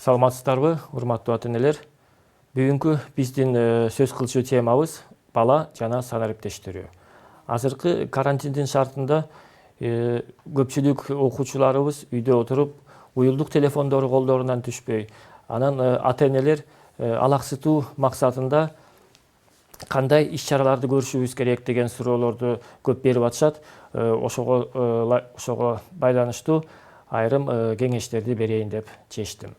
Саламатсыздарбы, урматтуу ата-энелер. Бүгүнкү биздин сөз кылчу темабыз бала жана санариптештирүү. Азыркы карантиндин шартында көпчүлүк окуучуларыбыз үйдө отуруп, уюлдук телефондору колдорунан түшпөй, анан ата-энелер алаксытуу максатында кандай иш-чараларды көрүшүбүз керек деген суроолорду көп берип атышат. Ошого байланыштуу айрым кеңештерди берейин деп чечтим.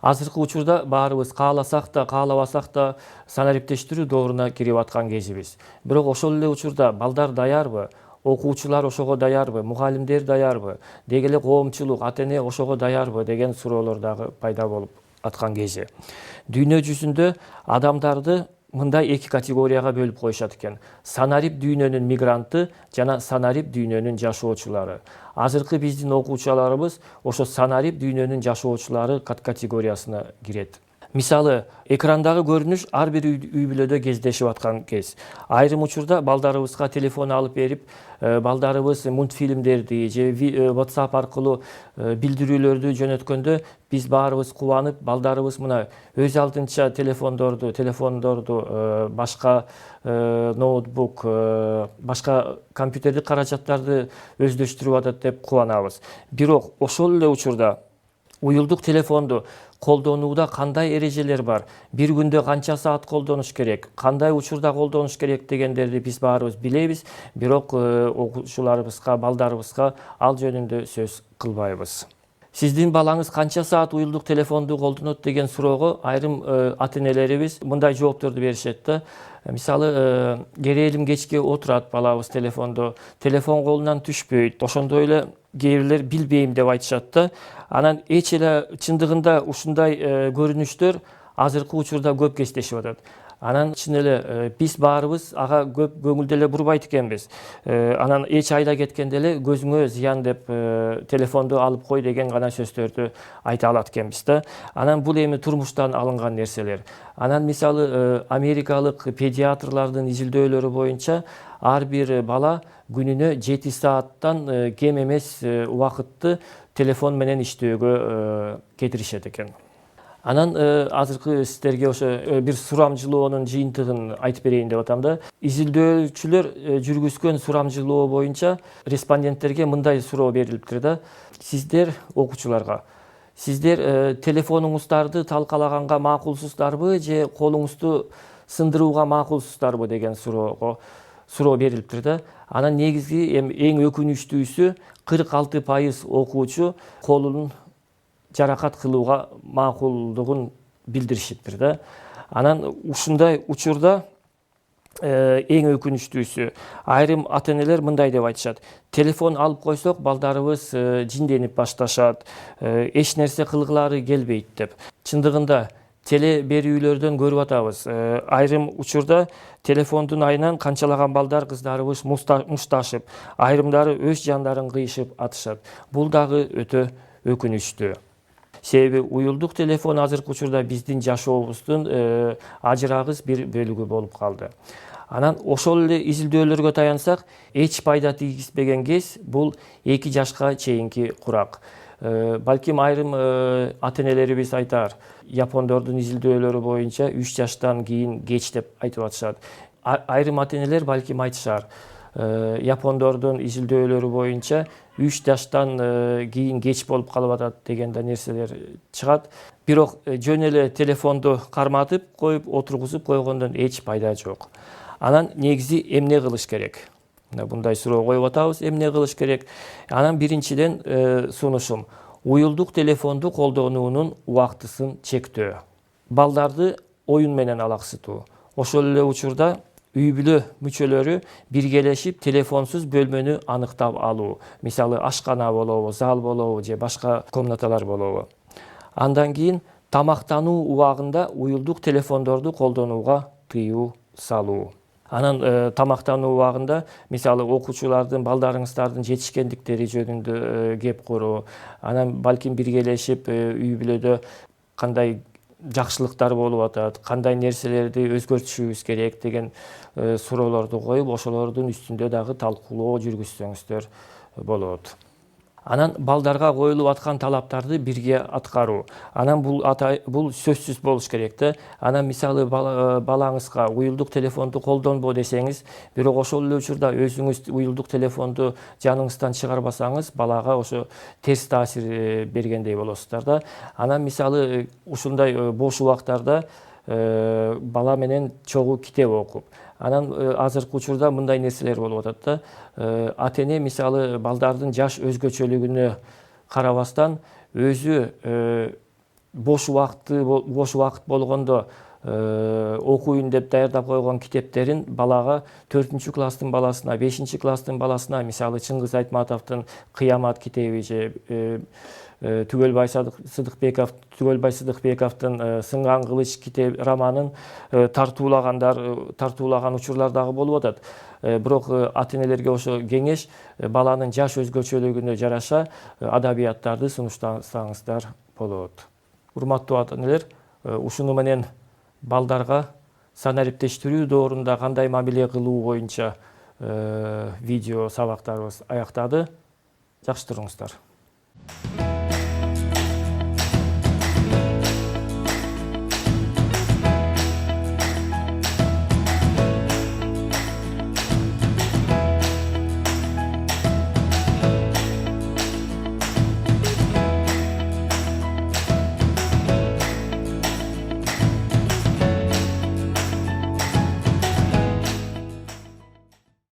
Азыркы учурда баарыбыз кааласак да, каалабасак да санариптештирүү дооруна кирип аткан кезибиз. Бирок ошол эле учурда балдар даярбы, окуучулар ошого даярбы, мугалимдер даярбы, деги эле коомчулук, ата-эне ошого даярбы деген суроолор дагы пайда болуп аткан кези. Дүйнө жүзүндө адамдарды мындай эки категорияга бөлүп коюшат экен. Санарип дүйнөнүн мигранты жана санарип дүйнөнүн жашоочулары. Азыркы биздин окуучуларыбыз ошо санарип дүйнөнүн жашоочулары категориясына кирет. Мисалы, экрандагы көрүнүш ар бир үй бүлөдө кездешип аткан кез. Айрым учурда балдарыбызга телефон алып берип, балдарыбыз мультфильмдерди же WhatsApp аркылуу билдирүүлөрдү жөнөткөндө биз баарыбыз кубанып, балдарыбыз мына өз алдынча телефондорду, башка ноутбук, башка компьютердик каражаттарды өздөштүрүп атат деп кубанабыз. Бирок ошол эле учурда уюлдук телефонду колдонууда кандай эрежелер бар, бир күндө канча саат колдонуш керек, кандай учурда колдонуш керек дегендерди биз баарыбыз билебиз, бирок окуучуларыбызга, балдарыбызга ал жөнүндө сөз кылбайбыз. Сиздин балаңыз канча саат уюлдук телефонду колдонот деген суроого айрым ата-энелерибиз мындай жоопторду беришет да. Мисалы, керээлим кечке отурат балабыз телефондо, телефон колунан түшпөйт, ошондой эле кээ бирлер билбейм деп айтышат да. Анан эч эле чындыгында ушундай көрүнүштөр азыркы учурда көп кездешип атат. Анан чын эле биз баарыбыз ага көп көңүл деле бурбайт экенбиз. Анан эч айда кеткенде эле көзүңө зыян деп телефонду алып кой деген гана сөздөрдү айта алат экенбиз да. Анан бул эми турмуштан алынган нерселер. Анан мисалы америкалык педиатрлардын изилдөөлөрү боюнча ар бир бала күнүнө 7 сааттан кем эмес убакытты телефон менен иштөөгө кетиришет экен. Анан азыркы сиздерге ошо бир сурамжылоонун жыйынтыгын айтып берейин деп атам да. Изилдөөчүлөр жүргүзгөн сурамжылоо боюнча респонденттерге мындай суроо берилиптир да. Сиздер окуучуларга, сиздер телефонуңуздарды талкалаганга макулсуздарбы же колуңузду сындырууга макулсуздарбы деген суроо берилиптир да. Анан негизги эң өкүнүчтүүсү 46% окуучу колун жаракат кылууга макулдугун билдиришиптир да. Анан ушундай учурда эң өкүнүчтүүсү айрым ата-энелер мындай деп айтышат. Телефон алып койсок балдарыбыз жинденип башташат, эч нерсе кылгылары келбейт деп. Чындыгында телеберүүлөрдөн көрүп атабыз. Айрым учурда телефондун айынан канчалаган балдар, кыздарыбыз мушташып, айрымдары өз жандарын кыйшып атышат. Бул дагы өтө өкүнүчтүү. Себеби уюлдук телефон азыркы учурда биздин жашообуздун ажырагыс бир бөлүгү болуп калды. Анан ошол эле изилдөөлөргө таянсак, эч пайда тийгизбеген кез бул 2 жашка чейинки курак. Балким айрым ата-энелерибиз айтар, япондордун изилдөөлөрү боюнча 3 жаштан кийин кеч деп айтып атышат. Айрым ата-энелер балким айтышар, япондордун изилдөөлөрү боюнча 3 жаштан кийин кеч болуп калып атат деген да нерселер чыгат. Бирок жөн эле телефонду карматып коюп, отургузуп койгондон эч пайда жок. Анан негизи эмне кылыш керек? Мындай суроо коюп атабыз, эмне кылыш керек? Анан биринчиден сунушум, уюлдук телефонду колдонуунун убактысын чектөө. Балдарды оюн менен алаксытуу. Ошол эле учурда үй бүлө мүчөлөрү биргелешип телефонсуз бөлмөнү аныктап алуу. Мисалы, ашкана болобу, зал болобу же башка комнаталар болобу. Андан кийин тамактануу убагында уюлдук телефондорду колдонууга тыюу салуу. Анан тамактануу убагында мисалы окуучулардын, балдарыңыздардын жетишкендиктери жөнүндө кеп куруу. Анан балким биргелешип үй бүлөдө кандай жакшылыктар болуп атат, кандай нерселерди өзгөртүшүбүз керек деген суроолорду коюп, ошолордун үстүндө дагы талкуулоо жүргүзсөңүздөр болот. Анан балдарга коюлуп аткан талаптарды бирге аткаруу. Анан бул сөзсүз болуш керек да. Анан мисалы балаңызга уюлдук телефонду колдонбо десеңиз, бирок ошол эле учурда өзүңүз уюлдук телефонду жаныңыздан чыгарбасаңыз, балага ошо терс таасир бергендей болосуздар да. Анан мисалы ушундай бош убактарда бала менен чогуу китеп окуп, анан азыркы учурда мындай нерселер болуп атат да. Ата-эне мисалы балдардын жаш өзгөчөлүгүнө карабастан өзү бош убакыт болгондо окуйын деп даярдап койгон китептерин балага 4-класстын баласына, 5-класстын баласына, мисалы Чыңгыз Айтматовдун Кыямат китеби же Түгөлбай Сыдыкбековдун Сынган кылыч китеп романын тартуулаган учурлар дагы болуп атат. Бирок ата-энелерге ошо кеңеш баланын жаш өзгөчөлүгүнө жараша адабияттарды сунуштасаңыздар болот. Урматтуу ата-энелер, ушуну менен балдарга санариптештирүү доорунда кандай мамиле кылуу боюнча видео сабактарыбыз аяктады. Жакшы туруңуздар.